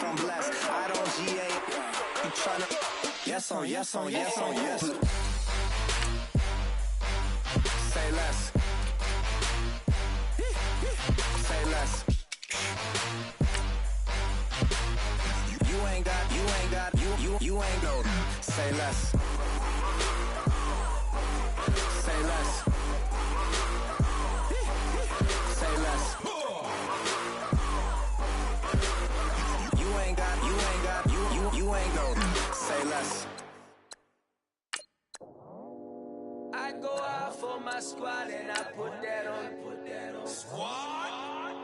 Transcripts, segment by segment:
blessed, I'm blessed. I don't GA. You tryna? Yes on yes on yes on yes. Say less. Say less. You ain't got, you ain't go. Say less. Say less. Say less. You ain't got, you ain't go. Say less. I go out for my squad and I put that on. Squad?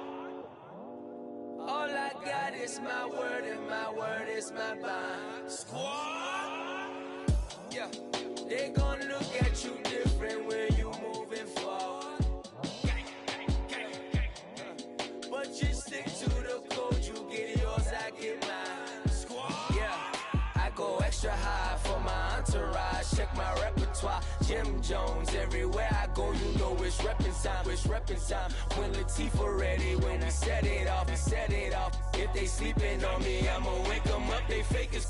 All I got is my word and my word is my bond. Squad? Yeah. They gon' look at you different when you moving forward. But you stick to the code, you get yours, I get mine. Squad? Yeah. I go extra high for my entourage. Check my repertoire. Jim Jones, everywhere I go, you know it's reppin' time. It's reppin' time. When Latifah ready, when we set it off, we set it off. If they sleeping on me, I'ma wake them up. They fakers.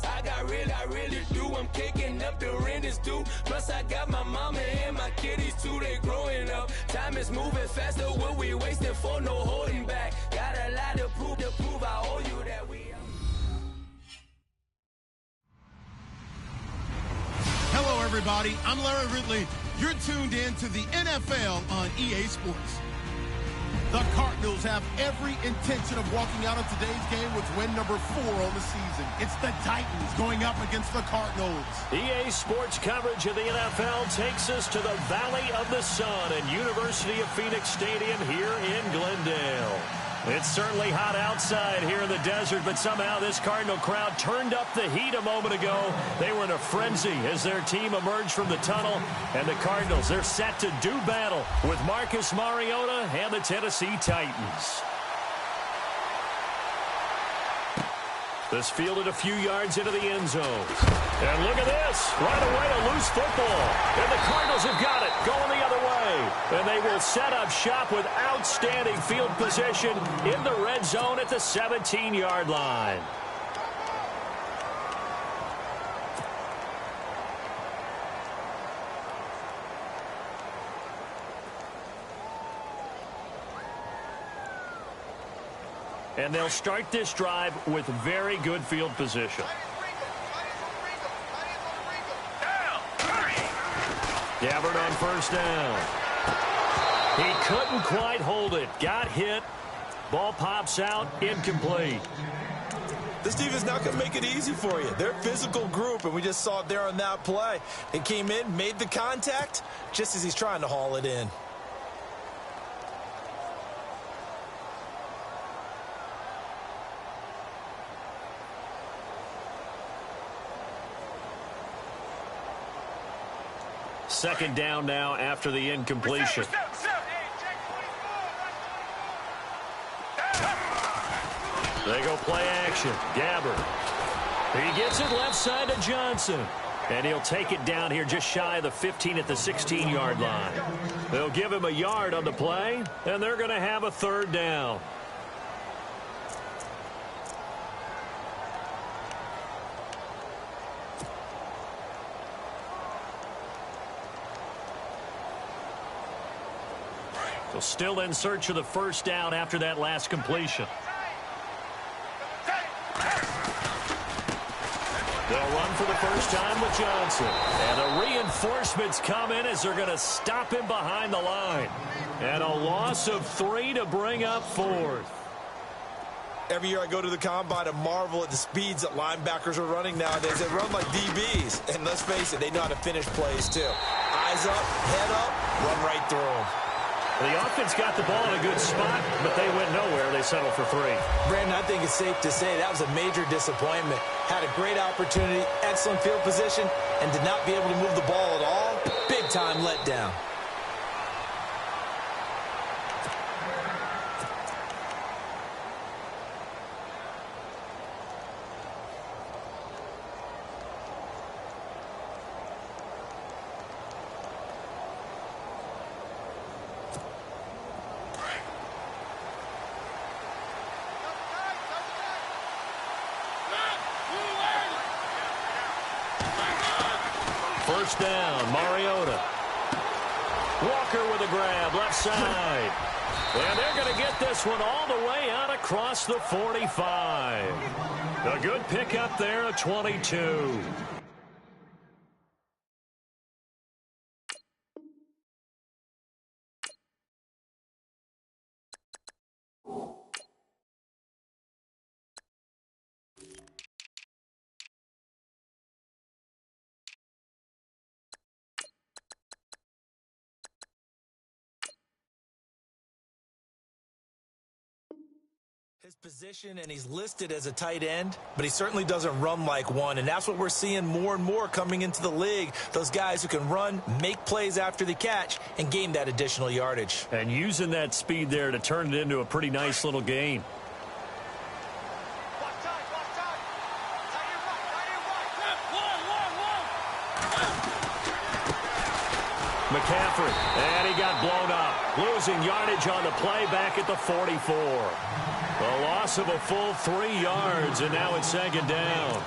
I really do. I'm kicking up, the rent is due. Plus I got my mama and my kiddies too. They growing up. Time is moving faster. What we wasting for? No holding back. Got a lot to prove. I owe you that we. Hello, everybody. I'm Larry Ridley. You're tuned in to the NFL on EA Sports. The Cardinals have every intention of walking out of today's game with win number 4 on the season. It's the Titans going up against the Cardinals. EA Sports coverage of the NFL takes us to the Valley of the Sun and University of Phoenix Stadium here in Glendale. It's certainly hot outside here in the desert, but somehow this Cardinal crowd turned up the heat a moment ago. They were in a frenzy as their team emerged from the tunnel, and the Cardinals, they're set to do battle with Marcus Mariota and the Tennessee Titans. This fielded a few yards into the end zone. And look at this. Right away, a loose football. And the Cardinals have got it, going the other way. And they will set up shop with outstanding field position in the red zone at the 17-yard line. And they'll start this drive with very good field position. Gabbard on first down. He couldn't quite hold it. Got hit. Ball pops out. Incomplete. This defense not going to make it easy for you. They're a physical group, and we just saw it there on that play. It came in, made the contact, just as he's trying to haul it in. Second down now after the incompletion. They go play action. Gabbard. He gets it left side to Johnson. And he'll take it down here just shy of the 15 at the 16-yard line. They'll give him a yard on the play, and they're going to have a third down. So still in search of the first down after that last completion. They'll run for the first time with Johnson. And the reinforcements come in as they're going to stop him behind the line. And a loss of 3 to bring up 4th. Every year I go to the combine and marvel at the speeds that linebackers are running nowadays. They run like DBs. And let's face it, they know how to finish plays too. Eyes up, head up, run right through them. The offense got the ball in a good spot, but they went nowhere. They settled for 3. Brandon, I think it's safe to say that was a major disappointment. Had a great opportunity, excellent field position, and did not be able to move the ball at all. Big-time letdown. first down. Mariota. Walker with a grab, left side. And they're going to get this one all the way out across the 45. A good pickup there, a 22. His position, and he's listed as a tight end, but he certainly doesn't run like one, and that's what we're seeing more and more coming into the league. Those guys who can run, make plays after the catch, and gain that additional yardage. And using that speed there to turn it into a pretty nice little gain. McCaffrey, and he got blown up. Losing yardage on the play back at the 44. A loss of a full 3 yards, and now it's second down.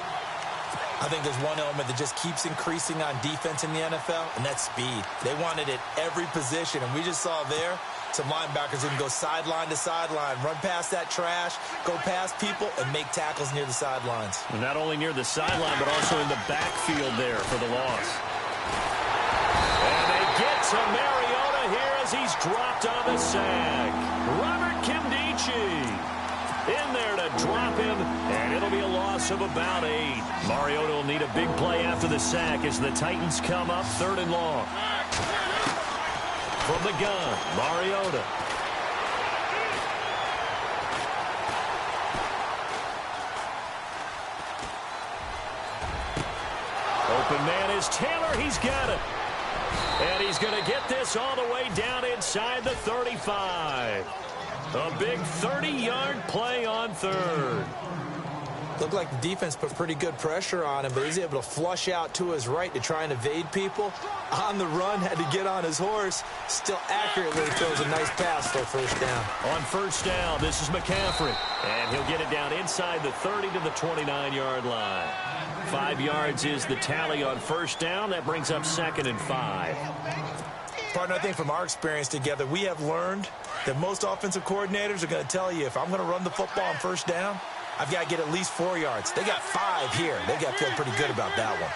I think there's one element that just keeps increasing on defense in the NFL, and that's speed. They want it at every position, and we just saw there some linebackers who can go sideline to sideline, run past that trash, go past people, and make tackles near the sidelines. And not only near the sideline, but also in the backfield there for the loss. And they get to Mariota here as he's dropped on the sack. Robert Kimdichie in there to drop him, and it'll be a loss of about 8. Mariota will need a big play after the sack as the Titans come up 3rd and long. From the gun, Mariota. Open man is Taylor. He's got it. And he's going to get this all the way down inside the 35. A big 30-yard play on 3rd. Looked like the defense put pretty good pressure on him, but he's able to flush out to his right to try and evade people. On the run, had to get on his horse. Still accurately throws a nice pass for a first down. On first down, this is McCaffrey. And he'll get it down inside the 30 to the 29-yard line. 5 yards is the tally on first down. That brings up 2nd and 5. Partner, I think from our experience together, we have learned that most offensive coordinators are going to tell you, if I'm going to run the football on first down, I've got to get at least 4 yards. They got 5 here. They got to feel pretty good about that one.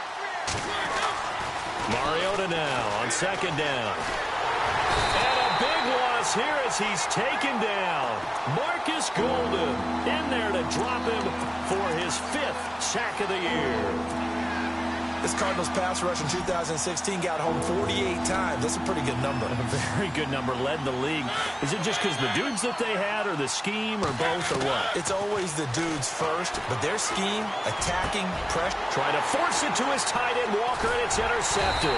Mariota now on 2nd down. And a big loss here as he's taken down. Marcus Golden in there to drop him for his 5th sack of the year. This Cardinals pass rush in 2016 got home 48 times. That's a pretty good number. A very good number, led the league. Is it just because the dudes that they had, or the scheme, or both, or what? It's always the dudes first, but their scheme, attacking, pressure. Trying to force it to his tight end, Walker, and it's intercepted.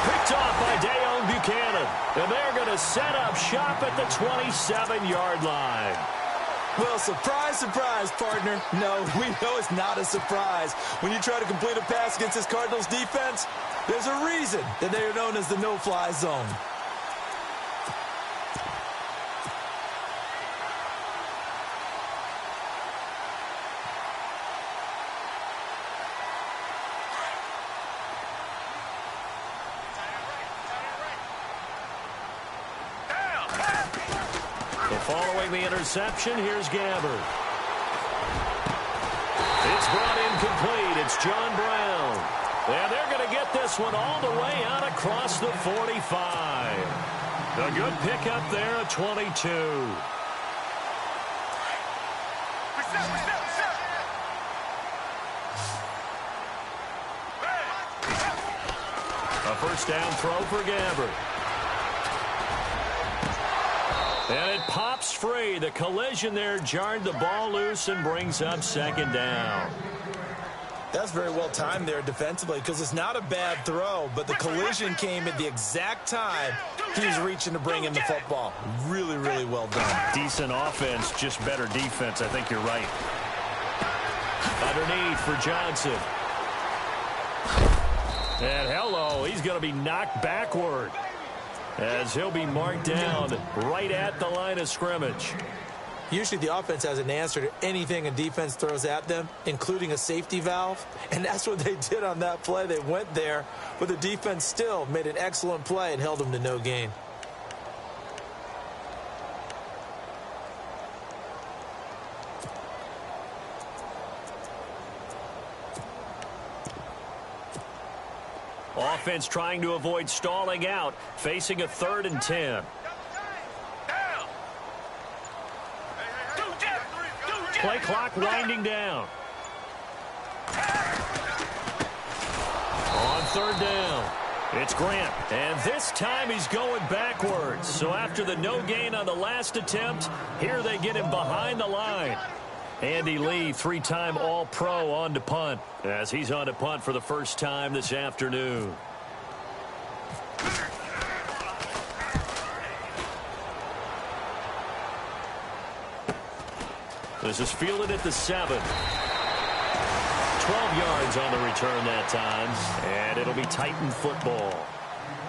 Picked off by Dayon Buchanan. And they're going to set up shop at the 27-yard line. Well, surprise, surprise, partner. No, we know it's not a surprise. When you try to complete a pass against this Cardinals defense, there's a reason that they are known as the no-fly zone. Following the interception, here's Gabbard. It's brought incomplete. It's John Brown. And they're going to get this one all the way out across the 45. A good pickup there, a 22. A first down throw for Gabbard. And it pops free. The collision there jarred the ball loose and brings up 2nd down. That's very well timed there defensively, because it's not a bad throw, but the collision came at the exact time he was reaching to bring in the football. Really, really well done. Decent offense, just better defense. I think you're right. Underneath for Johnson. And hello, he's going to be knocked backward, as he'll be marked down right at the line of scrimmage. Usually the offense has an answer to anything a defense throws at them, including a safety valve. And that's what they did on that play. They went there, but the defense still made an excellent play and held them to no gain. Offense trying to avoid stalling out, facing a 3rd and 10. Play clock winding down. On 3rd down, it's Grant. And this time he's going backwards. So after the no gain on the last attempt, here they get him behind the line. Andy Lee, 3-time All-Pro, on to punt, as he's on to punt for the first time this afternoon. This is fielded at the 7. 12 yards on the return that time, and it'll be Titan football.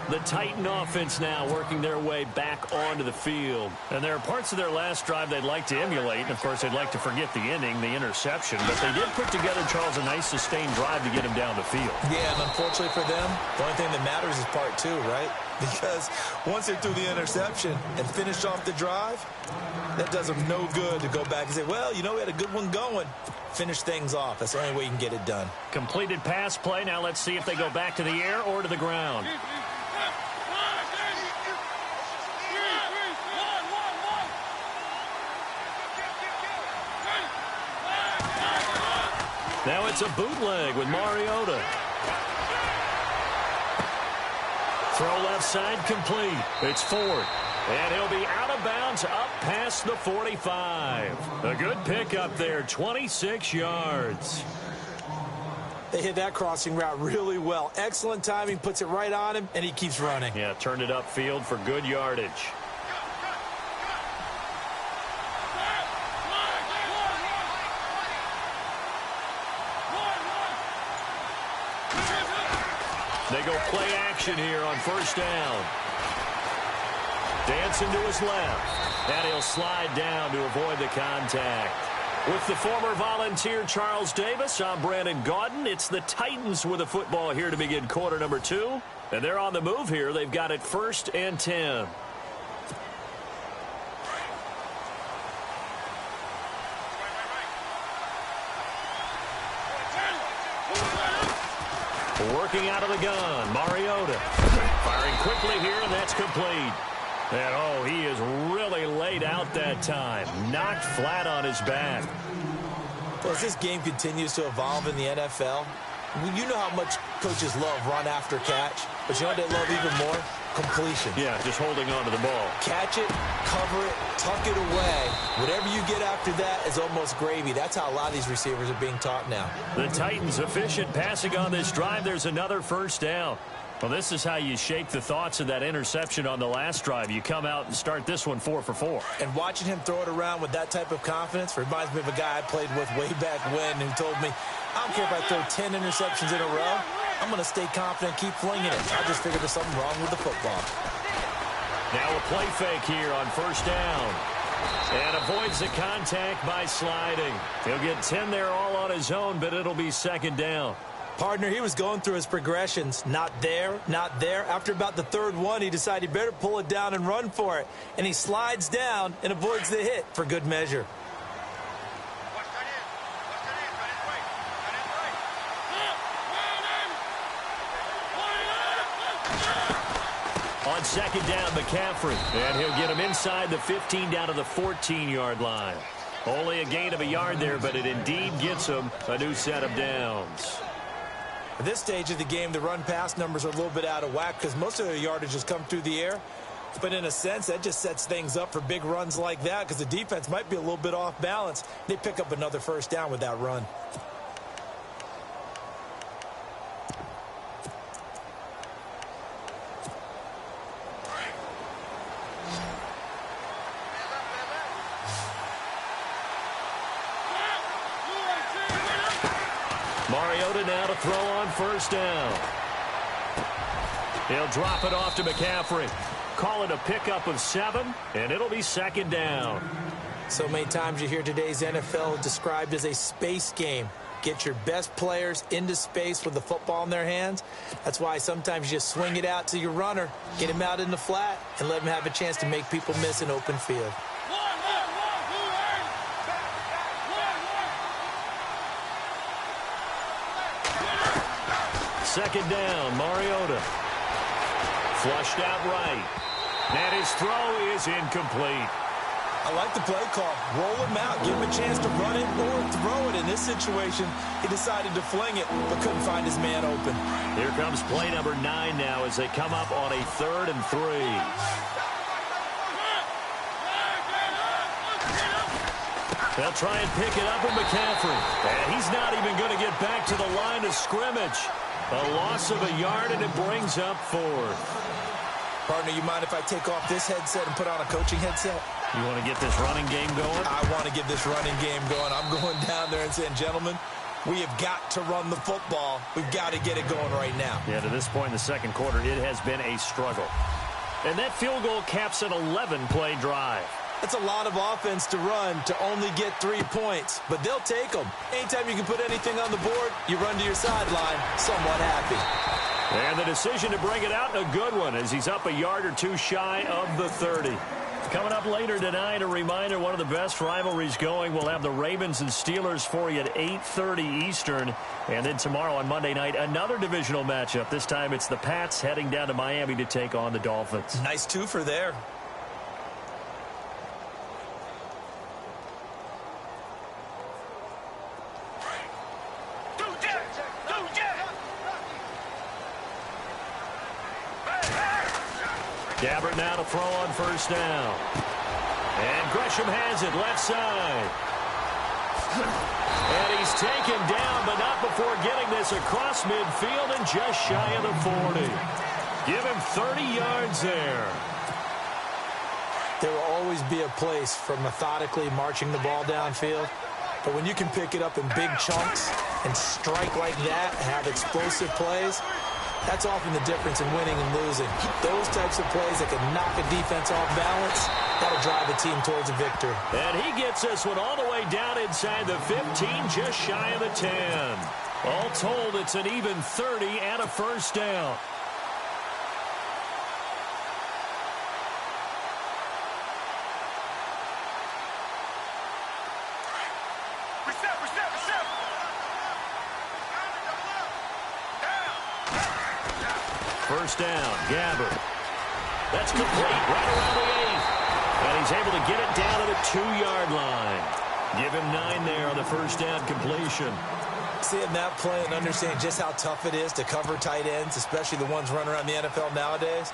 The Titan offense now working their way back onto the field. And there are parts of their last drive they'd like to emulate. And, of course, they'd like to forget the inning, the interception. But they did put together, Charles, a nice sustained drive to get him down the field. Yeah, and unfortunately for them, the only thing that matters is part 2, right? Because once they threw the interception and finished off the drive, that does them no good to go back and say, well, you know, we had a good one going. Finish things off. That's the only way you can get it done. Completed pass play. Now let's see if they go back to the air or to the ground. Now it's a bootleg with Mariota. Throw left side complete. It's Ford. And he'll be out of bounds up past the 45. A good pickup there, 26 yards. They hit that crossing route really well. Excellent timing, puts it right on him, and he keeps running. Yeah, turned it upfield for good yardage. They go play action here on 1st down. Dancing to his left. And he'll slide down to avoid the contact. With the former Volunteer Charles Davis, I'm Brandon Gaudin. It's the Titans with the football here to begin quarter number 2. And they're on the move here. They've got it 1st and 10. Working out of the gun, Mariota. Firing quickly here, and that's complete. And, oh, he is really laid out that time. Knocked flat on his back. Well, as this game continues to evolve in the NFL, you know how much coaches love run after catch, but you know what they love even more? Completion. Yeah, just holding on to the ball. Catch it, cover it, tuck it away. Whatever you get after that is almost gravy. That's how a lot of these receivers are being taught now. The Titans efficient passing on this drive. There's another 1st down. Well, this is how you shake the thoughts of that interception on the last drive. You come out and start this one 4 for 4. And watching him throw it around with that type of confidence reminds me of a guy I played with way back when who told me, I don't care if I throw 10 interceptions in a row. I'm going to stay confident, keep flinging it. I just figured there's something wrong with the football. Now a play fake here on 1st down. And avoids the contact by sliding. He'll get 10 there all on his own, but it'll be 2nd down. Partner, he was going through his progressions. Not there, not there. After about the 3rd one, he decided he better pull it down and run for it. And he slides down and avoids the hit for good measure. On 2nd down, McCaffrey. And he'll get him inside the 15 down to the 14-yard line. Only a gain of a yard there, but it indeed gets him a new set of downs. At this stage of the game, the run-pass numbers are a little bit out of whack because most of their yardage has come through the air. But in a sense, that just sets things up for big runs like that because the defense might be a little bit off balance. They pick up another 1st down with that run. Mariota now to throw on 1st down. He'll drop it off to McCaffrey. Call it a pickup of 7, and it'll be 2nd down. So many times you hear today's NFL described as a space game. Get your best players into space with the football in their hands. That's why sometimes you just swing it out to your runner, get him out in the flat, and let him have a chance to make people miss an open field. Second down, Mariota. Flushed out right. And his throw is incomplete. I like the play call. Roll him out. Give him a chance to run it or throw it. In this situation, he decided to fling it, but couldn't find his man open. Here comes play number 9 now as they come up on a 3rd and 3. They'll try and pick it up with McCaffrey. And he's not even going to get back to the line of scrimmage. A loss of a yard, and it brings up 4th. Partner, you mind if I take off this headset and put on a coaching headset? You want to get this running game going? I want to get this running game going. I'm going down there and saying, gentlemen, we have got to run the football. We've got to get it going right now. Yeah, to this point in the second quarter, it has been a struggle. And that field goal caps an 11-play drive. That's a lot of offense to run to only get 3 points, but they'll take them. Anytime you can put anything on the board, you run to your sideline somewhat happy. And the decision to bring it out, a good one, as he's up a yard or 2 shy of the 30. Coming up later tonight, a reminder, one of the best rivalries going. We'll have the Ravens and Steelers for you at 8:30 Eastern. And then tomorrow on Monday night, another divisional matchup. This time it's the Pats heading down to Miami to take on the Dolphins. Nice twofer there. Gabbert now to throw on first down. And Gresham has it left side. And he's taken down, but not before getting this across midfield and just shy of the 40. Give him 30 yards there. There will always be a place for methodically marching the ball downfield. But when you can pick it up in big chunks and strike like that, have explosive plays, that's often the difference in winning and losing. Those types of plays that can knock a defense off balance, that'll drive a team towards a victory. And he gets this one all the way down inside the 15, just shy of the 10. All told, it's an even 30 and a first down. First down, Gabbert. That's complete right around the 8. And he's able to get it down to the 2-yard line. Give him 9 there on the first down completion. Seeing that play and understanding just how tough it is to cover tight ends, especially the ones running around the NFL nowadays,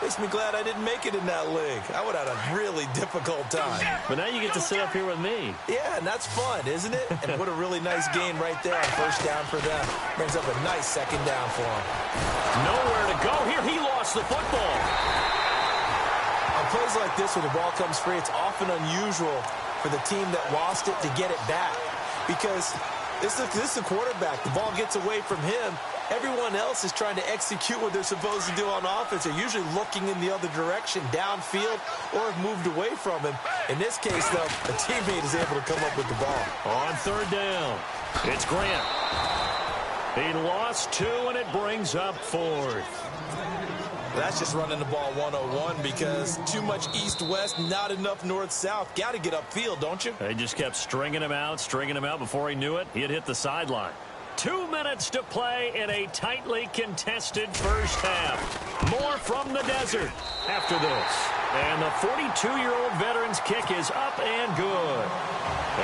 makes me glad I didn't make it in that league. I would have had a really difficult time. But now you get to sit up here with me. Yeah, and that's fun, isn't it? And what a really nice game right there on first down for them. Brings up a nice second down for them. Nowhere to go here. He lost the football. On plays like this where the ball comes free, it's often unusual for the team that lost it to get it back. Because this is the quarterback. The ball gets away from him. Everyone else is trying to execute what they're supposed to do on offense. They're usually looking in the other direction, downfield, or have moved away from him. In this case, though, a teammate is able to come up with the ball. On third down, it's Grant. He lost 2, and it brings up 4th. That's just running the ball 101 because too much east-west, not enough north-south. Got to get upfield, don't you? They just kept stringing him out. Before he knew it, he had hit the sideline. 2 minutes to play in a tightly contested first half. More from the desert after this. And the 42-year-old veteran's kick is up and good.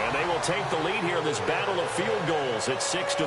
And they will take the lead here in this battle of field goals at 6-3.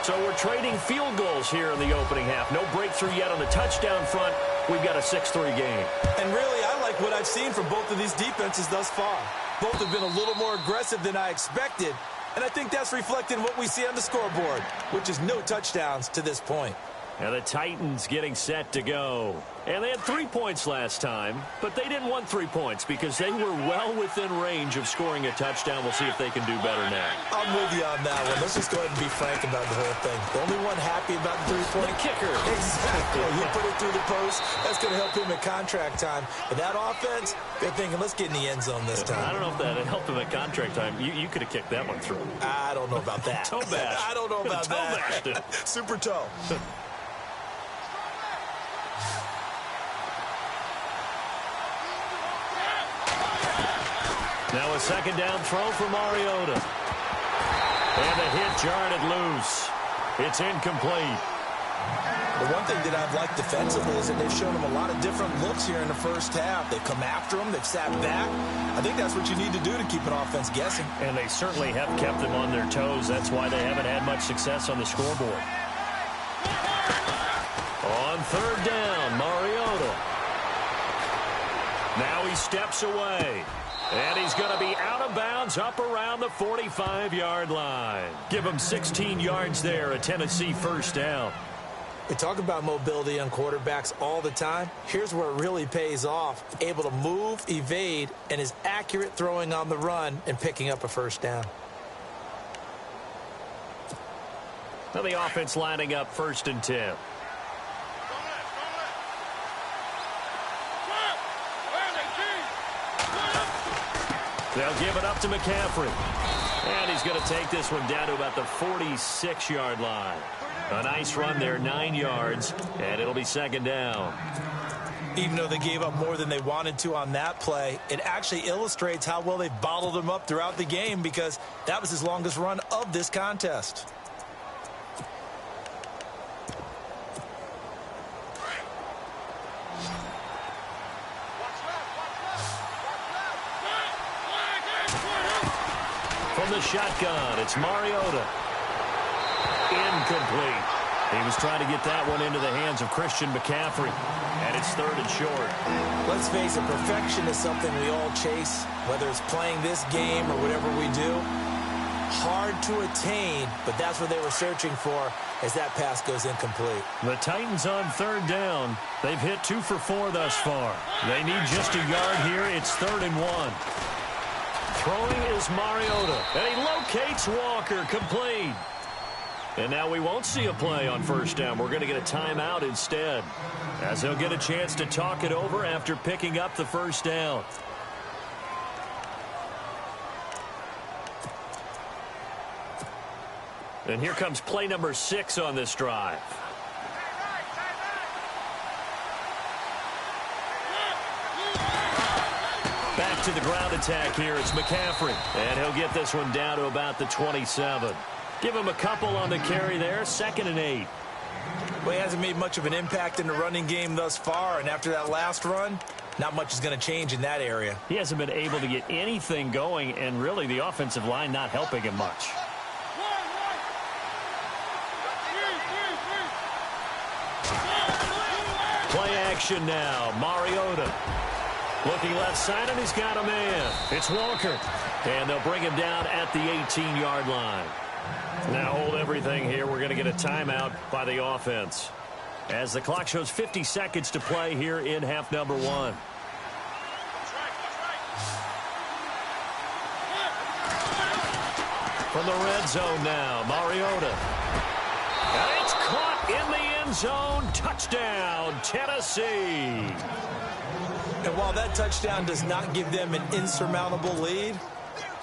So we're trading field goals here in the opening half. No breakthrough yet on the touchdown front. We've got a 6-3 game. And really, I like what I've seen from both of these defenses thus far. Both have been a little more aggressive than I expected. And I think that's reflected in what we see on the scoreboard, which is no touchdowns to this point. And the Titans getting set to go. And they had 3 points last time, but they didn't want 3 points because they were well within range of scoring a touchdown. We'll see if they can do better now. I'm with you on that one. Let's just go ahead and be frank about the whole thing. The only one happy about the 3-point? The kicker. Exactly. You put it through the post. That's going to help him at contract time. But that offense, they're thinking, let's get in the end zone this time. I don't know if that helped him at contract time. You could have kicked that one through. I don't know about that. Toe bash. I don't know about that. Toe Super toe. Now a second down throw for Mariota. And the hit jarred it loose. It's incomplete. The one thing that I've liked defensively is that they've shown them a lot of different looks here in the first half. They've come after them. They've sat back. I think that's what you need to do to keep an offense guessing. And they certainly have kept them on their toes. That's why they haven't had much success on the scoreboard. On third down, Mariota. Now he steps away. And he's going to be out of bounds up around the 45-yard line. Give him 16 yards there, a Tennessee first down. We talk about mobility on quarterbacks all the time. Here's where it really pays off. Able to move, evade, and is accurate throwing on the run and picking up a first down. Now the offense lining up 1st and 10. They'll give it up to McCaffrey. And he's going to take this one down to about the 46-yard line. A nice run there, 9 yards, and it'll be second down. Even though they gave up more than they wanted to on that play, it actually illustrates how well they bottled him up throughout the game because that was his longest run of this contest. From the shotgun, it's Mariota. Incomplete. He was trying to get that one into the hands of Christian McCaffrey. And it's 3rd and short. Let's face it, perfection is something we all chase, whether it's playing this game or whatever we do. Hard to attain, but that's what they were searching for as that pass goes incomplete. The Titans on 3rd down. They've hit 2 for 4 thus far. They need just a yard here. It's 3rd and 1. Throwing is Mariota, and he locates Walker, complete. And now we won't see a play on 1st down. We're going to get a timeout instead, as he'll get a chance to talk it over after picking up the 1st down. And here comes play number 6 on this drive. Back to the ground attack here. It's McCaffrey. And he'll get this one down to about the 27. Give him a couple on the carry there. 2nd and 8. Well, he hasn't made much of an impact in the running game thus far. And after that last run, not much is going to change in that area. He hasn't been able to get anything going. And really the offensive line not helping him much. Play action now. Mariota. Looking left side, and he's got a man. It's Walker. And they'll bring him down at the 18-yard line. Now hold everything here. We're going to get a timeout by the offense, as the clock shows 50 seconds to play here in half number 1. From the red zone now, Mariota. And it's caught in the end zone. Touchdown, Tennessee. And while that touchdown does not give them an insurmountable lead,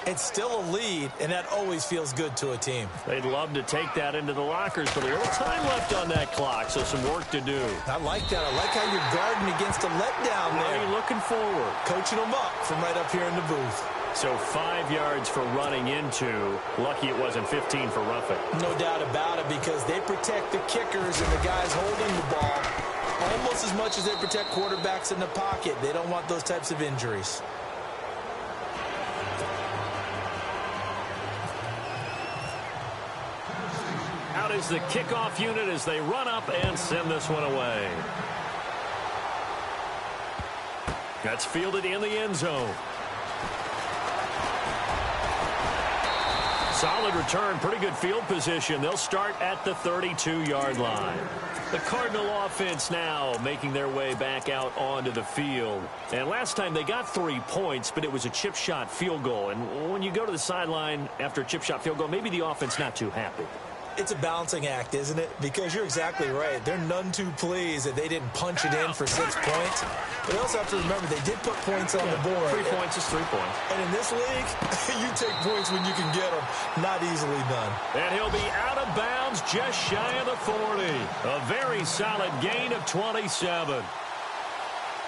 it's still a lead, and that always feels good to a team. They'd love to take that into the lockers, but a little time left on that clock, so some work to do. I like that. I like how you're guarding against a letdown there. Are you looking forward? Coaching them up from right up here in the booth. So 5 yards for running into. Lucky it wasn't 15 for roughing. No doubt about it, because they protect the kickers and the guys holding the ball almost as much as they protect quarterbacks in the pocket. They don't want those types of injuries. Out is the kickoff unit as they run up and send this one away. That's fielded in the end zone. Solid return, pretty good field position. They'll start at the 32-yard line. The Cardinal offense now making their way back out onto the field. And last time they got 3 points, but it was a chip shot field goal. And when you go to the sideline after a chip shot field goal, maybe the offense not too happy. It's a balancing act, isn't it? Because you're exactly right. They're none too pleased that they didn't punch it in for 6 points. But you also have to remember they did put points on the board. 3 points is 3 points. And in this league, you take points when you can get them. Not easily done. And he'll be out of bounds just shy of the 40. A very solid gain of 27.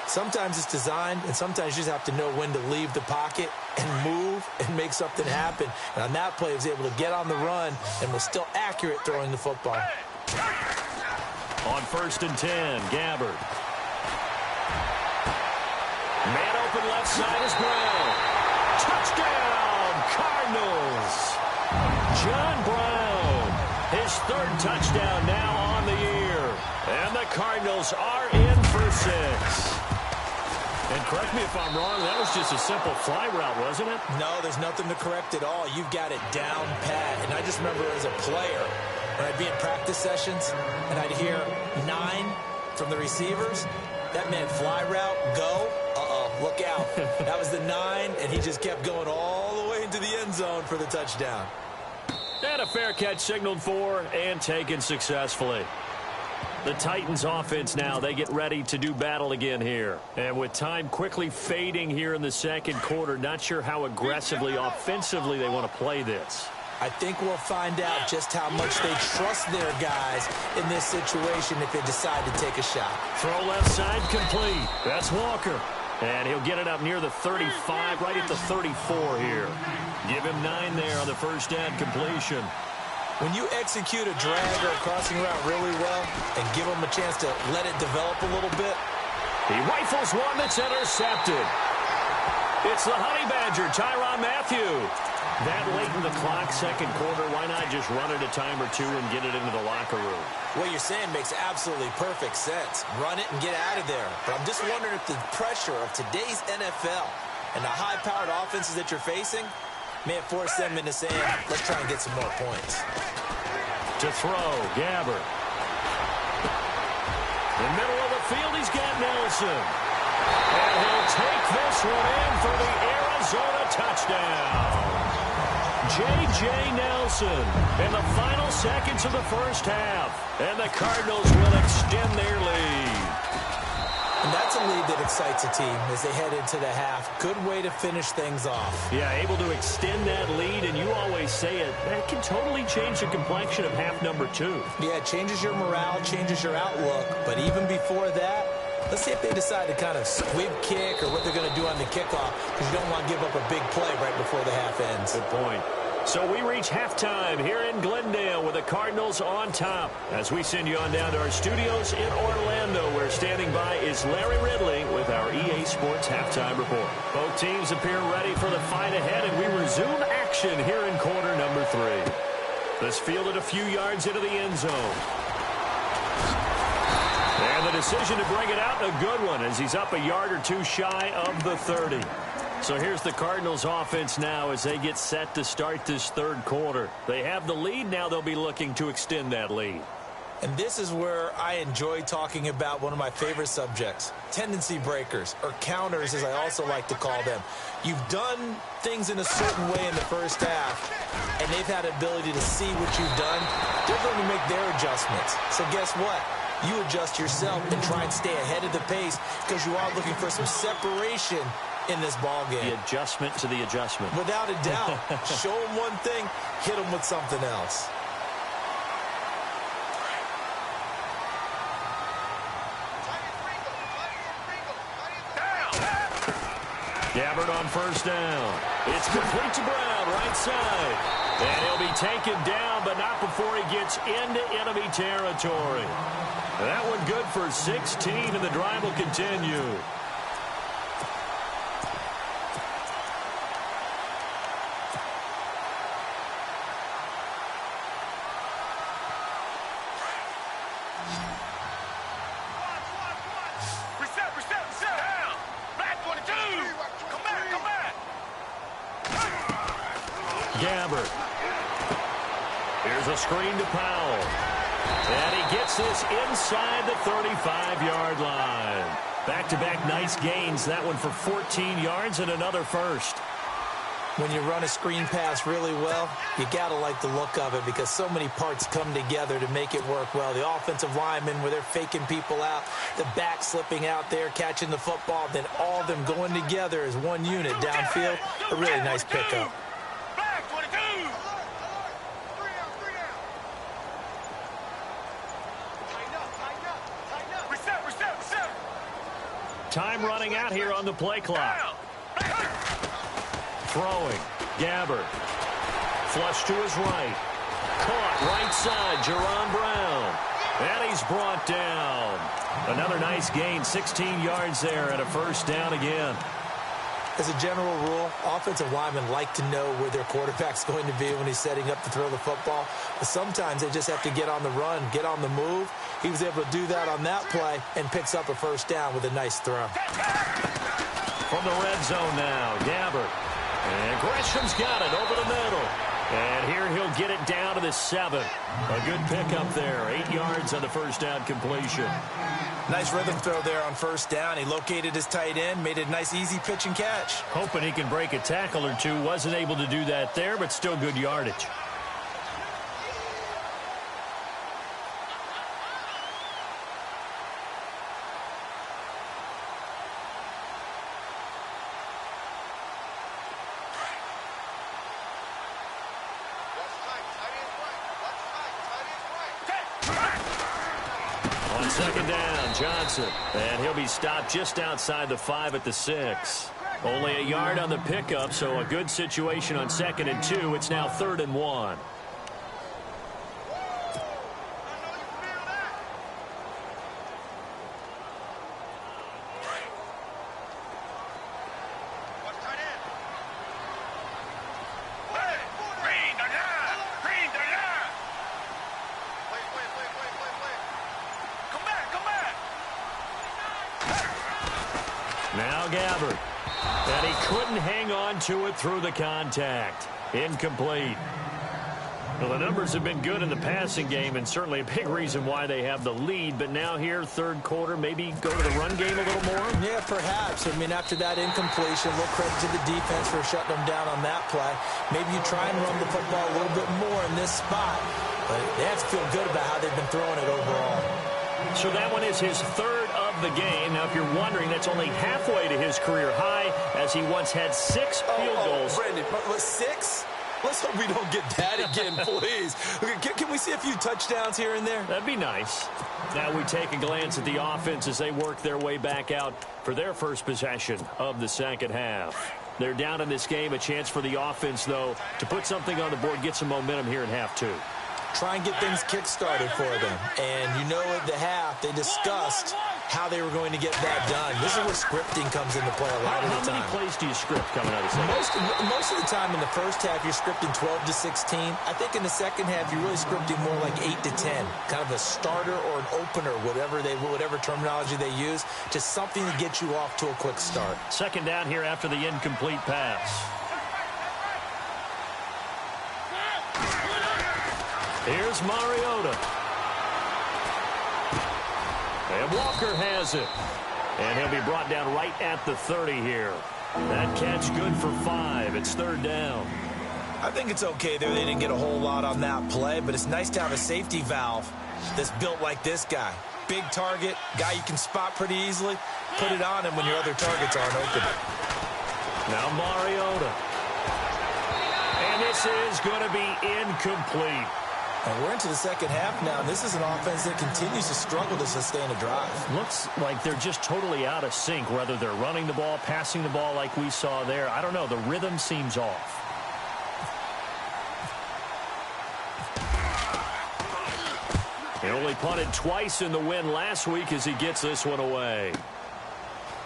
Sometimes it's designed, and sometimes you just have to know when to leave the pocket and move and make something happen. And on that play, he was able to get on the run and was still accurate throwing the football. On 1st and 10, Gabbard. Man open left side is Brown. Touchdown, Cardinals. John Brown, his 3rd touchdown now on the year. And the Cardinals are in for 6. And correct me if I'm wrong, that was just a simple fly route, wasn't it? No, there's nothing to correct at all. You've got it down pat. And I just remember as a player, when I'd be in practice sessions, and I'd hear 9 from the receivers, that meant fly route, go, look out. That was the 9, and he just kept going all the way into the end zone for the touchdown. And a fair catch signaled for and taken successfully. The Titans offense now, they get ready to do battle again here. And with time quickly fading here in the 2nd quarter, not sure how aggressively, offensively they want to play this. I think we'll find out just how much they trust their guys in this situation if they decide to take a shot. Throw left side complete. That's Walker. And he'll get it up near the 35, right at the 34 here. Give him 9 there on the first down completion. When you execute a drag or a crossing route really well and give them a chance to let it develop a little bit. He rifles one that's intercepted. It's the Honey Badger, Tyrann Mathieu. That late in the clock, 2nd quarter, why not just run it a time or 2 and get it into the locker room? What you're saying makes absolutely perfect sense. Run it and get out of there. But I'm just wondering if the pressure of today's NFL and the high-powered offenses that you're facing may have forced them into saying, let's try and get some more points. To throw, Gabbard. In the middle of the field, he's got Nelson. And he'll take this one in for the Arizona touchdown. J.J. Nelson in the final seconds of the first half. And the Cardinals will extend their lead. And that's a lead that excites a team as they head into the half. Good way to finish things off. Yeah, able to extend that lead, and you always say it, that can totally change the complexion of half number 2. Yeah, it changes your morale, changes your outlook. But even before that, let's see if they decide to kind of squib kick or what they're going to do on the kickoff, because you don't want to give up a big play right before the half ends. Good point. So we reach halftime here in Glendale with the Cardinals on top. As we send you on down to our studios in Orlando, where standing by is Larry Ridley with our EA Sports Halftime Report. Both teams appear ready for the fight ahead, and we resume action here in quarter number 3. This fielded a few yards into the end zone. And the decision to bring it out, a good one, as he's up a yard or 2 shy of the 30. So here's the Cardinals offense now as they get set to start this 3rd quarter. They have the lead. Now they'll be looking to extend that lead. And this is where I enjoy talking about one of my favorite subjects, tendency breakers, or counters as I also like to call them. You've done things in a certain way in the first half, and they've had the ability to see what you've done. They're going to make their adjustments. So guess what? You adjust yourself and try and stay ahead of the pace because you are looking for some separation in this ball game. The adjustment to the adjustment. Without a doubt. Show them one thing, hit them with something else. Gabbard on first down. It's complete to Brown, right side. And he'll be taken down, but not before he gets into enemy territory. That one good for 16, and the drive will continue. Gabbard Here's a screen to Powell. And he gets this inside the 35-yard line. Back-to-back nice gains. That one for 14 yards and another first. When you run a screen pass really well, you got to like the look of it because so many parts come together to make it work well. The offensive linemen, where they're faking people out, the back slipping out there, catching the football, then all of them going together as one unit downfield. A really nice pickup. Time running out here on the play clock. Throwing. Gabbert. Flush to his right. Caught right side. Jerron Brown. And he's brought down. Another nice gain. 16 yards there and a first down again. As a general rule, offensive linemen like to know where their quarterback's going to be when he's setting up to throw the football. But sometimes they just have to get on the run, get on the move. He was able to do that on that play and picks up a first down with a nice throw. From the red zone now, Gabbert. And Gresham's got it over the middle. And here he'll get it down to the 7. A good pickup there. 8 yards on the first down completion. Nice rhythm throw there on first down. He located his tight end, made it a nice, easy pitch and catch. Hoping he can break a tackle or two. Wasn't able to do that there, but still good yardage. On second down, Johnson. And he'll be stopped just outside the 5 at the 6. Only a yard on the pickup, so a good situation on 2nd and 2. It's now 3rd and 1. Now Gabbert. And he couldn't hang on to it through the contact. Incomplete. Well, the numbers have been good in the passing game and certainly a big reason why they have the lead. But now here, third quarter, maybe go to the run game a little more? Yeah, perhaps. I mean, after that incompletion, a little credit to the defense for shutting them down on that play. Maybe you try and run the football a little bit more in this spot. But they have to feel good about how they've been throwing it overall. So that one is his 3rd of the game. Now, if you're wondering, that's only halfway to his career high, as he once had 6 field goals. Brandon, 6? Let's hope we don't get that again, please. Can we see a few touchdowns here and there? That'd be nice. Now we take a glance at the offense as they work their way back out for their first possession of the second half. They're down in this game. A chance for the offense, though, to put something on the board, get some momentum here in half 2. Try and get things kick-started for them. And you know at the half, they discussed how they were going to get that done. This is where scripting comes into play a lot of the time. How many plays do you script coming out of the second? Most of the time in the first half, you're scripting 12 to 16. I think in the second half, you're really scripting more like 8 to 10. Kind of a starter or an opener, whatever terminology they use, just something to get you off to a quick start. Second down here after the incomplete pass. Here's Mariota. And Walker has it. And he'll be brought down right at the 30 here. That catch good for 5. It's 3rd down. I think it's okay there. They didn't get a whole lot on that play, but it's nice to have a safety valve that's built like this guy. Big target, guy you can spot pretty easily. Put it on him when your other targets aren't open. Now Mariota. And this is going to be incomplete. And we're into the second half now. This is an offense that continues to struggle to sustain a drive. Looks like they're just totally out of sync, whether they're running the ball, passing the ball like we saw there. I don't know. The rhythm seems off. He only punted twice in the win last week as he gets this one away.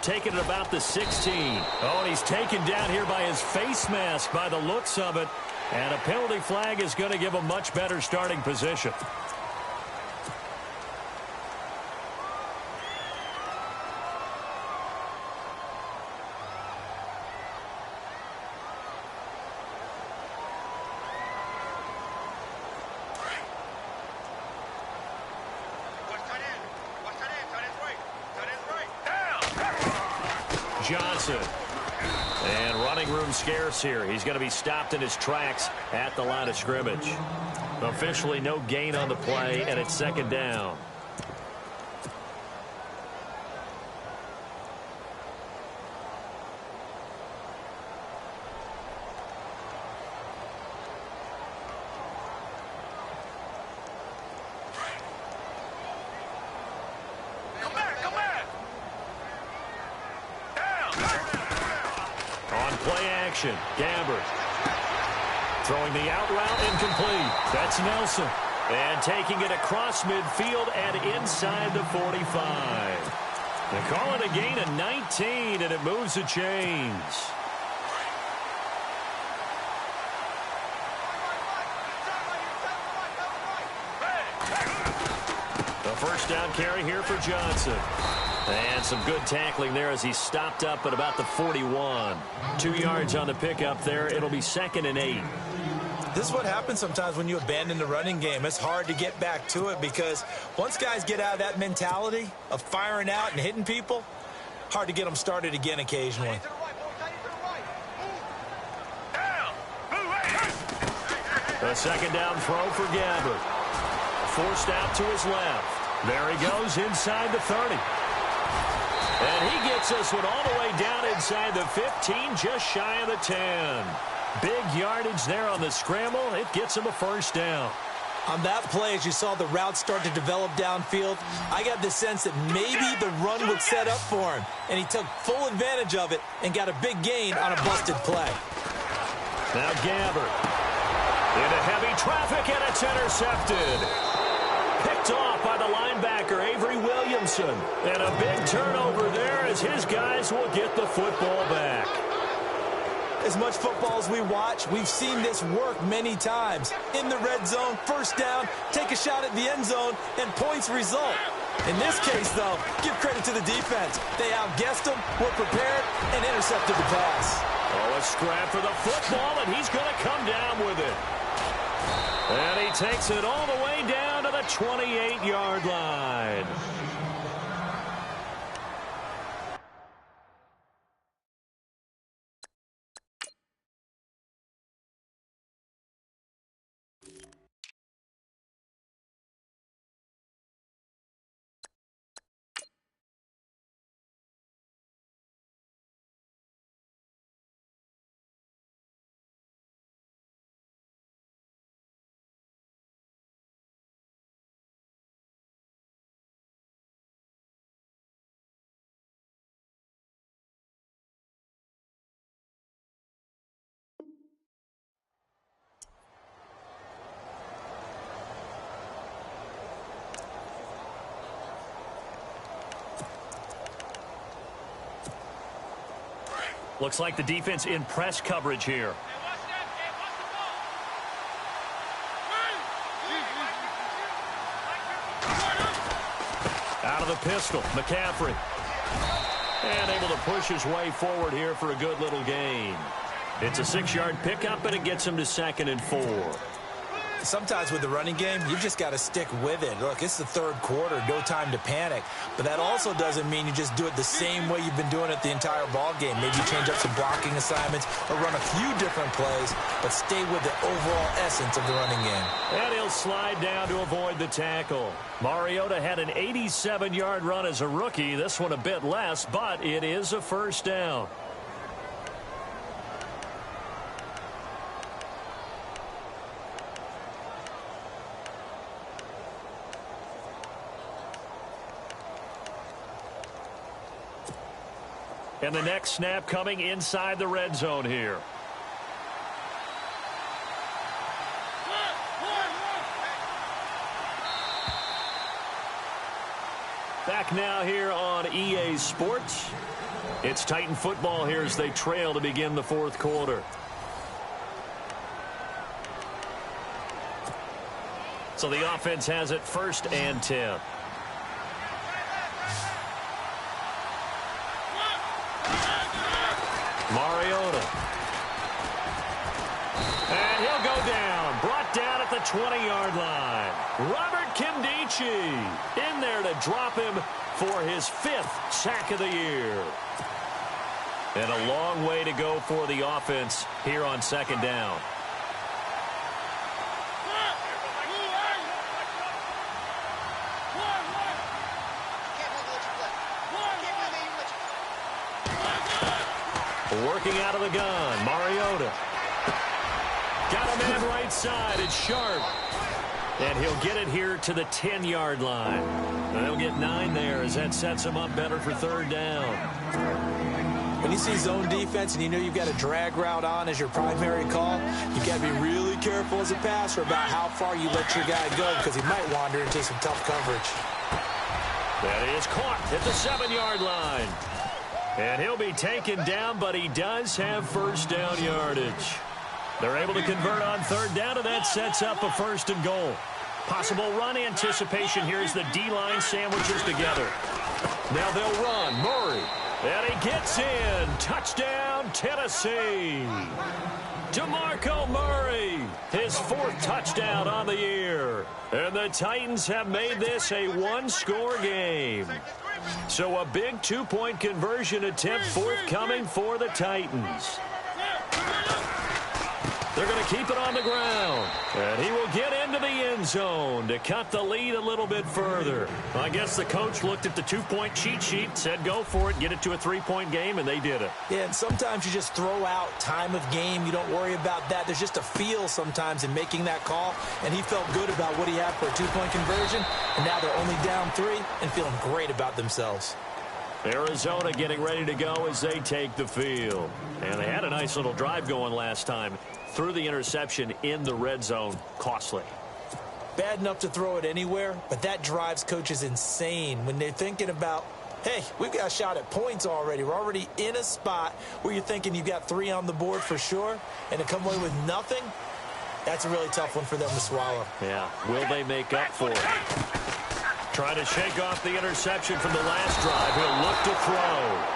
Taking it about the 16. Oh, and he's taken down here by his face mask by the looks of it. And a penalty flag is going to give a much better starting position. Johnson. And running room scarce here. He's going to be stopped in his tracks at the line of scrimmage. Officially no gain on the play, and it's second down. Gabbert throwing the out route incomplete. That's Nelson. And taking it across midfield and inside the 45. They call it a gain of 19, and it moves the chains. The first down carry here for Johnson. And some good tackling there as he stopped up at about the 41. 2 yards on the pickup there. It'll be 2nd and 8. This is what happens sometimes when you abandon the running game. It's hard to get back to it because once guys get out of that mentality of firing out and hitting people, hard to get them started again occasionally. A second down throw for Gabbert. Forced out to his left. There he goes inside the 30. And he gets this one all the way down inside the 15, just shy of the 10. Big yardage there on the scramble. It gets him a first down. On that play, as you saw the route start to develop downfield, I got the sense that maybe the run would set up for him. And he took full advantage of it and got a big gain on a busted play. Now Gabbert into heavy traffic, and it's intercepted. Picked off by the linebacker, Avery Williamson. And a big turnover there as his guys will get the football back. As much football as we watch, we've seen this work many times. In the red zone, first down, take a shot at the end zone, and points result. In this case, though, give credit to the defense. They outguessed them, were prepared, and intercepted the pass. Oh, a scrap for the football, and he's going to come down with it. And he takes it all the way down to the 28-yard line. Looks like the defense in press coverage here. Out of the pistol, McCaffrey. And able to push his way forward here for a good little gain. It's a 6-yard pickup, and it gets him to 2nd and 4. Sometimes with the running game, you've just got to stick with it. Look, it's the third quarter, no time to panic. But that also doesn't mean you just do it the same way you've been doing it the entire ball game. Maybe change up some blocking assignments or run a few different plays, but stay with the overall essence of the running game. And he'll slide down to avoid the tackle. Mariota had an 87-yard run as a rookie. This one a bit less, but it is a first down. And the next snap coming inside the red zone here. Back now here on EA Sports. It's Titan football here as they trail to begin the fourth quarter. So the offense has it 1st and 10. Mariota. And he'll go down. Brought down at the 20-yard line. Robert Kimdichie in there to drop him for his 5th sack of the year. And a long way to go for the offense here on second down. Working out of the gun, Mariota. Got a man right side. It's Sharp. And he'll get it here to the 10-yard line. And they'll get 9 there as that sets him up better for third down. When you see zone defense and you know you've got a drag route on as your primary call, you've got to be really careful as a passer about how far you let your guy go because he might wander into some tough coverage. That is caught at the 7-yard line. And he'll be taken down, but he does have first down yardage. They're able to convert on third down, and that sets up a first and goal. Possible run anticipation here as the D-line sandwiches together. Now they'll run. Murray. And he gets in. Touchdown, Tennessee. DeMarco Murray, his 4th touchdown on the year. And the Titans have made this a one-score game. So a big 2-point conversion attempt forthcoming for the Titans. They're going to keep it on the ground. And he will get into the end zone to cut the lead a little bit further. I guess the coach looked at the 2-point cheat sheet, said go for it, get it to a 3-point game, and they did it. Yeah, and sometimes you just throw out time of game. You don't worry about that. There's just a feel sometimes in making that call, and he felt good about what he had for a 2-point conversion, and now they're only down 3 and feeling great about themselves. Arizona getting ready to go as they take the field. And they had a nice little drive going last time. Threw the interception in the red zone. Costly. Bad enough to throw it anywhere, but that drives coaches insane when they're thinking about, hey, we've got a shot at points already. We're already in a spot where you're thinking you've got 3 on the board for sure, and to come away with nothing, that's a really tough one for them to swallow. Yeah, will they make up for it? Trying to shake off the interception from the last drive. He'll look to throw.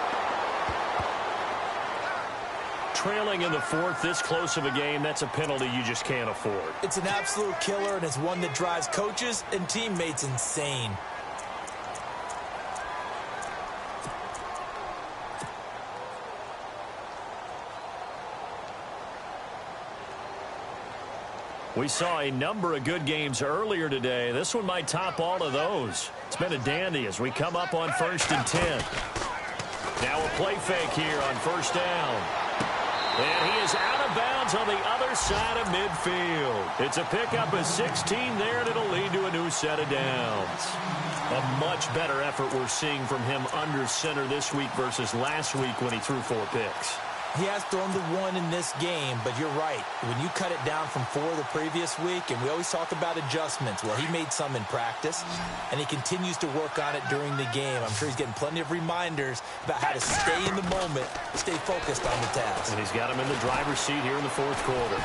Trailing in the 4th, this close of a game, that's a penalty you just can't afford. It's an absolute killer, and it's one that drives coaches and teammates insane. We saw a number of good games earlier today. This one might top all of those. It's been a dandy as we come up on 1st and 10. Now a play fake here on first down. And he is out of bounds on the other side of midfield. It's a pickup of 16 there, and it'll lead to a new set of downs. A much better effort we're seeing from him under center this week versus last week when he threw 4 picks. He has thrown the 1 in this game, but you're right. When you cut it down from 4 the previous week, and we always talk about adjustments, well, he made some in practice, and he continues to work on it during the game. I'm sure he's getting plenty of reminders about how to stay in the moment, stay focused on the task. And he's got him in the driver's seat here in the 4th quarter.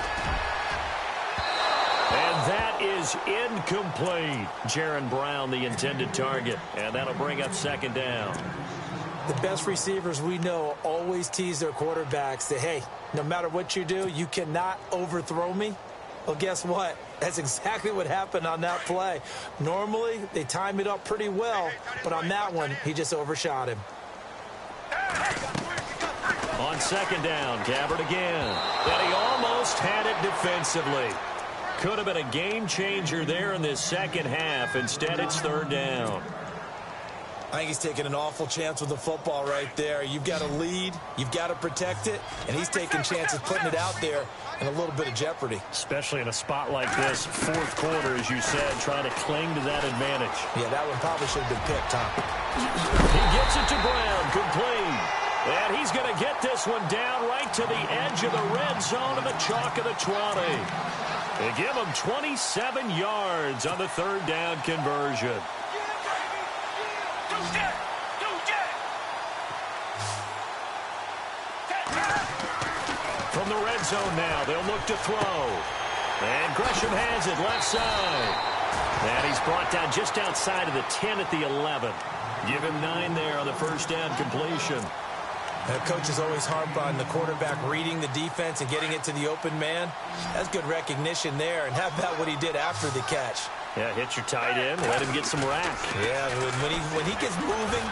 And that is incomplete. Jaron Brown, the intended target, and that'll bring up second down. The best receivers we know always tease their quarterbacks that, hey, no matter what you do, you cannot overthrow me. Well, guess what? That's exactly what happened on that play. Normally, they time it up pretty well, but on that one, he just overshot him. On second down, Gabbard again. And he almost had it defensively. Could have been a game changer there in this second half. Instead, it's third down. I think he's taking an awful chance with the football right there. You've got a lead, you've got to protect it, and he's taking chances putting it out there in a little bit of jeopardy. Especially in a spot like this, 4th quarter, as you said, trying to cling to that advantage. Yeah, that one probably should have been picked, Tom. He gets it to Brown, complete. And he's going to get this one down right to the edge of the red zone of the chalk of the 20. They give him 27 yards on the third down conversion. From the red zone now, they'll look to throw. And Gresham has it left side. And he's brought down just outside of the 10 at the 11. Give him 9 there on the first down completion. Coaches always harp on the quarterback reading the defense and getting it to the open man. That's good recognition there. And how about what he did after the catch? Yeah, hit your tight end, let him get some rack. Yeah, when he gets moving,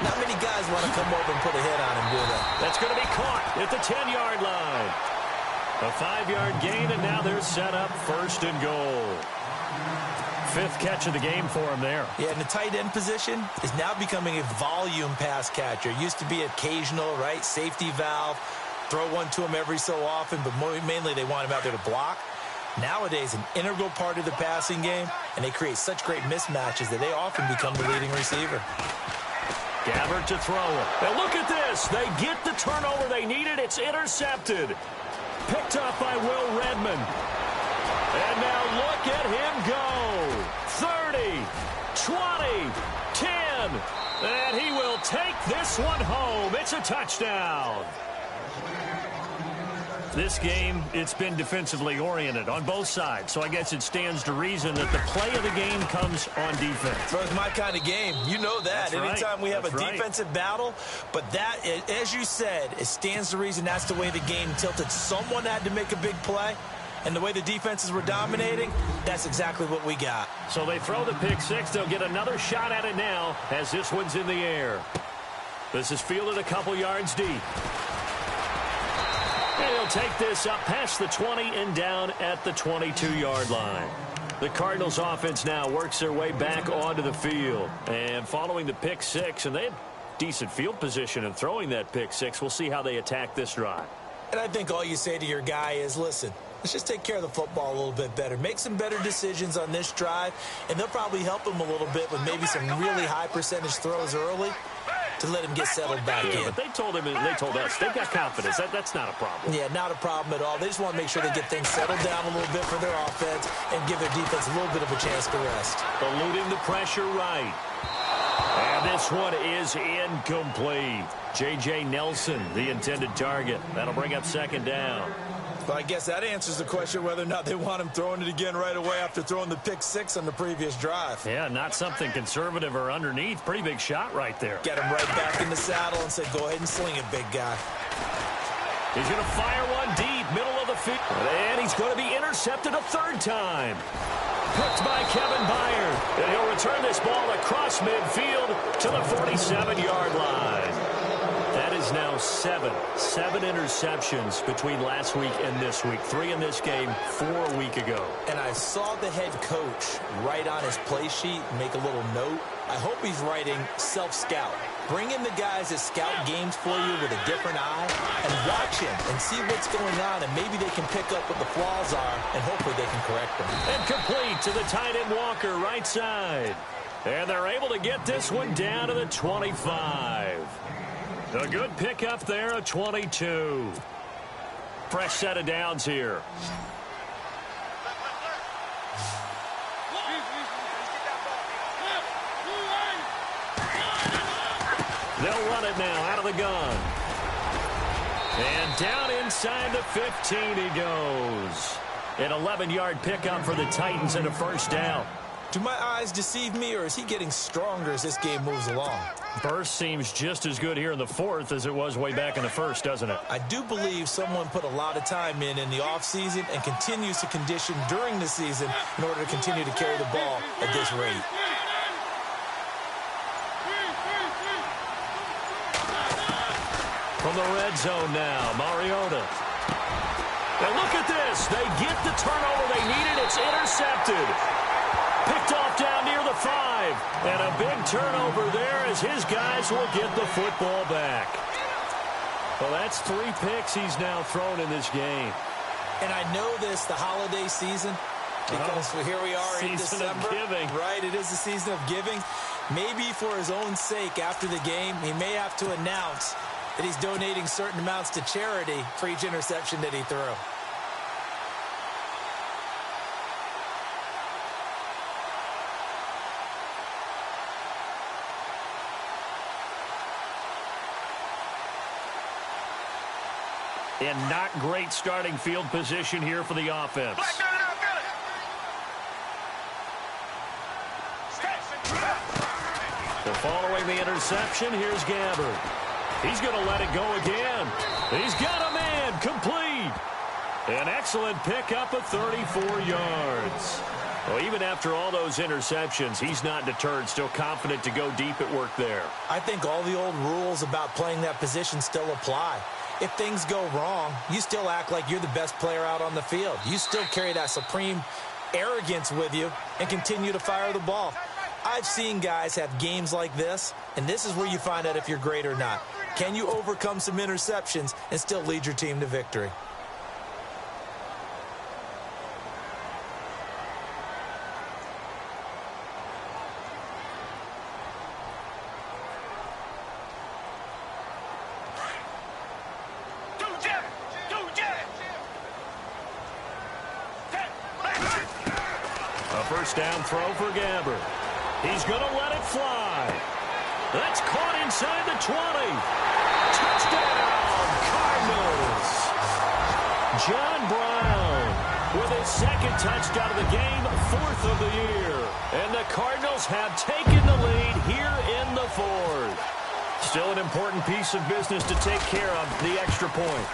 Not many guys want to come over and put a hit on him, do they? That's going to be caught at the 10-yard line. A 5-yard gain, and now they're set up 1st and goal. 5th catch of the game for him there. Yeah, and the tight end position is now becoming a volume pass catcher. Used to be occasional, right? Safety valve. Throw one to him every so often, but mainly they want him out there to block. Nowadays, an integral part of the passing game, and they create such great mismatches that they often become the leading receiver. Gabbert to throw it. And look at this. They get the turnover they needed. It's intercepted. Picked up by Will Redmond. And now look at him go. 30, 20, 10. And he will take this one home. It's a touchdown. This game, it's been defensively oriented on both sides, so I guess it stands to reason that the play of the game comes on defense. Well, it's my kind of game. You know that. That's Anytime we have That's a defensive battle, but that, as you said, it stands to reason that's the way the game tilted. Someone had to make a big play, and the way the defenses were dominating, that's exactly what we got. So they throw the pick six. They'll get another shot at it now as this one's in the air. This is fielded a couple yards deep. And he'll take this up past the 20 and down at the 22-yard line. The Cardinals offense now works their way back onto the field. And following the pick six, and they had decent field position in throwing that pick six. We'll see how they attack this drive. And I think all you say to your guy is, listen, let's just take care of the football a little bit better. Make some better decisions on this drive, and they'll probably help him a little bit with maybe some really high percentage throws early to let him get settled back in. But they told him, and they told us, they've got confidence. That's not a problem. Yeah, not a problem at all. They just want to make sure they get things settled down a little bit for their offense and give their defense a little bit of a chance to rest. Eluding the pressure right. And this one is incomplete. J.J. Nelson, the intended target. That'll bring up 2nd down. Well, I guess that answers the question whether or not they want him throwing it again right away after throwing the pick six on the previous drive. Yeah, not something conservative or underneath. Pretty big shot right there. Get him right back in the saddle and say, go ahead and sling it, big guy. He's going to fire one deep, middle of the field. And he's going to be intercepted a 3rd time. Picked by Kevin Byard. And he'll return this ball across midfield to the 47-yard line. That is now 7 interceptions between last week and this week. 3 in this game, 4 a week ago. And I saw the head coach write on his play sheet, make a little note. I hope he's writing self-scout. Bring in the guys that scout games for you with a different eye and watch him and see what's going on, and maybe they can pick up what the flaws are, and hopefully they can correct them. And complete to the tight end Walker, right side. And they're able to get this one down to the 25. A good pickup there, a 22. Fresh set of downs here. They'll run it now out of the gun. And down inside the 15 he goes. An 11-yard pickup for the Titans and a 1st down. Do my eyes deceive me, or is he getting stronger as this game moves along? Burst seems just as good here in the 4th as it was way back in the 1st, doesn't it? I do believe someone put a lot of time in the offseason and continues to condition during the season in order to continue to carry the ball at this rate. From the red zone now, Mariota. And look at this. They get the turnover they needed. It's intercepted. Picked off down near the 5. And a big turnover there as his guys will get the football back. Well, that's 3 picks he's now thrown in this game. And I know this, the holiday season, because here we are in December. Season of giving. Right, it is the season of giving. Maybe for his own sake after the game, he may have to announce that he's donating certain amounts to charity for each interception that he threw. And not great starting field position here for the offense. So following the interception, here's Gabbert. He's going to let it go again. He's got a man complete. An excellent pickup of 34 yards. Well, even after all those interceptions, he's not deterred, still confident to go deep at work there. I think all the old rules about playing that position still apply. If things go wrong, you still act like you're the best player out on the field. You still carry that supreme arrogance with you and continue to fire the ball. I've seen guys have games like this, and this is where you find out if you're great or not. Can you overcome some interceptions and still lead your team to victory? First down throw for Gabbert. He's going to let it fly. That's caught inside the 20. Touchdown, Cardinals. John Brown with his second touchdown of the game, 4th of the year. And the Cardinals have taken the lead here in the 4th. Still an important piece of business to take care of, the extra point.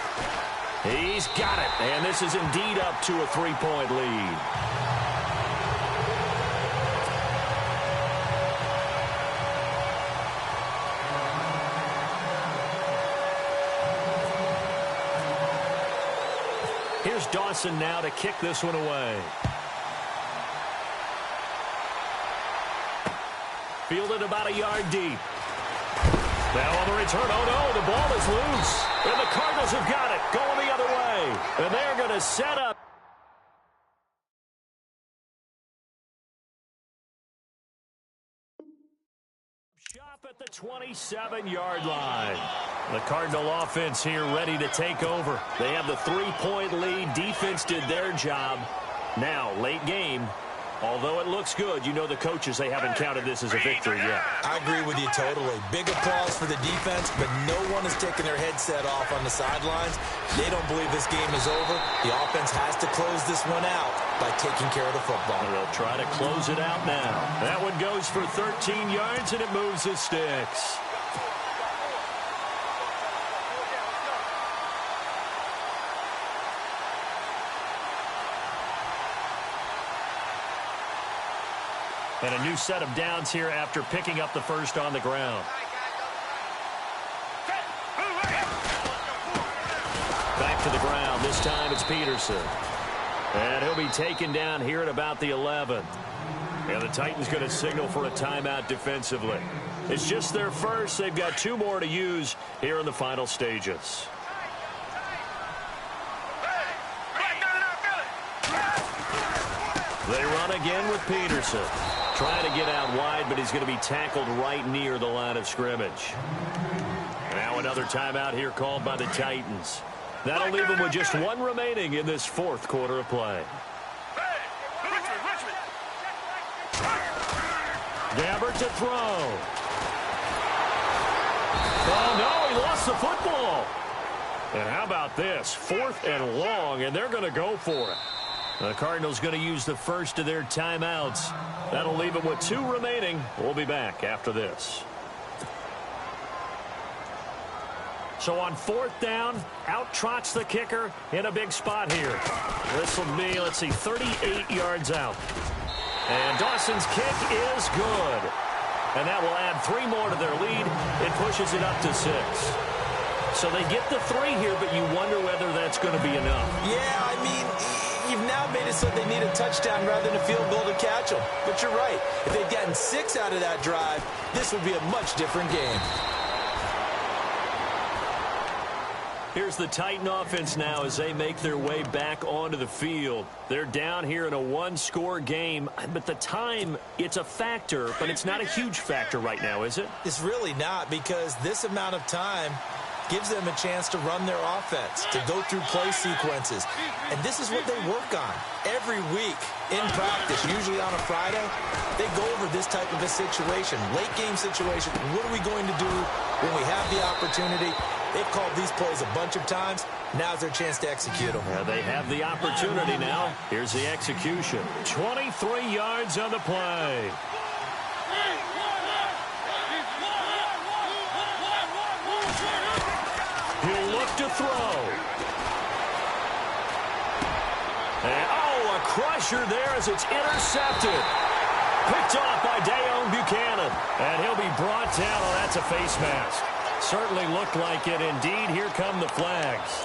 He's got it, and this is indeed up to a 3-point lead. Here's Dawson now to kick this one away. Fielded about a yard deep. Now on the return, oh no, the ball is loose. And the Cardinals have got it, going the other way. And they're going to set up. Shop at the 27-yard line. The Cardinal offense here ready to take over. They have the 3-point lead. Defense did their job. Now, late game. Although it looks good, you know the coaches, they haven't counted this as a victory yet. I agree with you totally. Big applause for the defense, but no one is taking their headset off on the sidelines. They don't believe this game is over. The offense has to close this one out by taking care of the football. They'll try to close it out now. That one goes for 13 yards, and it moves the sticks. And a new set of downs here after picking up the first on the ground. Back to the ground. This time it's Peterson. And he'll be taken down here at about the 11. And the Titans going to signal for a timeout defensively. It's just their first. They've got 2 more to use here in the final stages. They run again with Peterson. Trying to get out wide, but he's going to be tackled right near the line of scrimmage. Now another timeout here called by the Titans. That'll leave them with just 1 remaining in this 4th quarter of play. Gabbert to throw. Oh, no, he lost the football. And how about this? 4th and long, and they're going to go for it. The Cardinals going to use the first of their timeouts. That'll leave them with 2 remaining. We'll be back after this. So on 4th down, out trots the kicker in a big spot here. This will be, let's see, 38 yards out. And Dawson's kick is good. And that will add 3 more to their lead. It pushes it up to 6. So they get the 3 here, but you wonder whether that's going to be enough. Yeah, I mean, you've now made it so they need a touchdown rather than a field goal to catch them. But you're right. If they'd gotten 6 out of that drive, this would be a much different game. Here's the Titan offense now as they make their way back onto the field. They're down here in a 1-score game, but the time, it's a factor, but it's not a huge factor right now, is it? It's really not, because this amount of time gives them a chance to run their offense, to go through play sequences. And this is what they work on every week in practice, usually on a Friday. They go over this type of a situation, late game situation. What are we going to do when we have the opportunity? They've called these plays a bunch of times. Now's their chance to execute them. Yeah, they have the opportunity now. Here's the execution. 23 yards on the play. He'll look to throw. And, oh, a crusher there as it's intercepted. Picked off by Dayon Buchanan. And he'll be brought down. Oh, that's a face mask. Certainly looked like it. Indeed, here come the flags.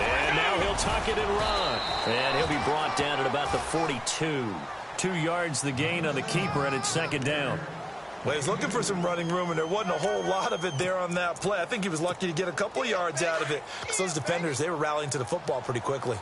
And now he'll tuck it and run. And he'll be brought down at about the 42. 2 yards the gain on the keeper, and it's second down. Well, he was looking for some running room, and there wasn't a whole lot of it there on that play. I think he was lucky to get a couple of yards out of it, because those defenders, they were rallying to the football pretty quickly.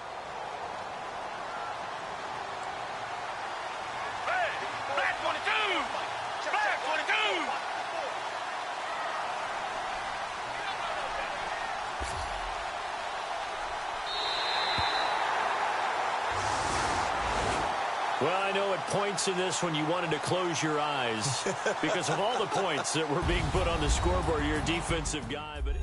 Well, I know at points in this when you wanted to close your eyes because of all the points that were being put on the scoreboard. You're a defensive guy, but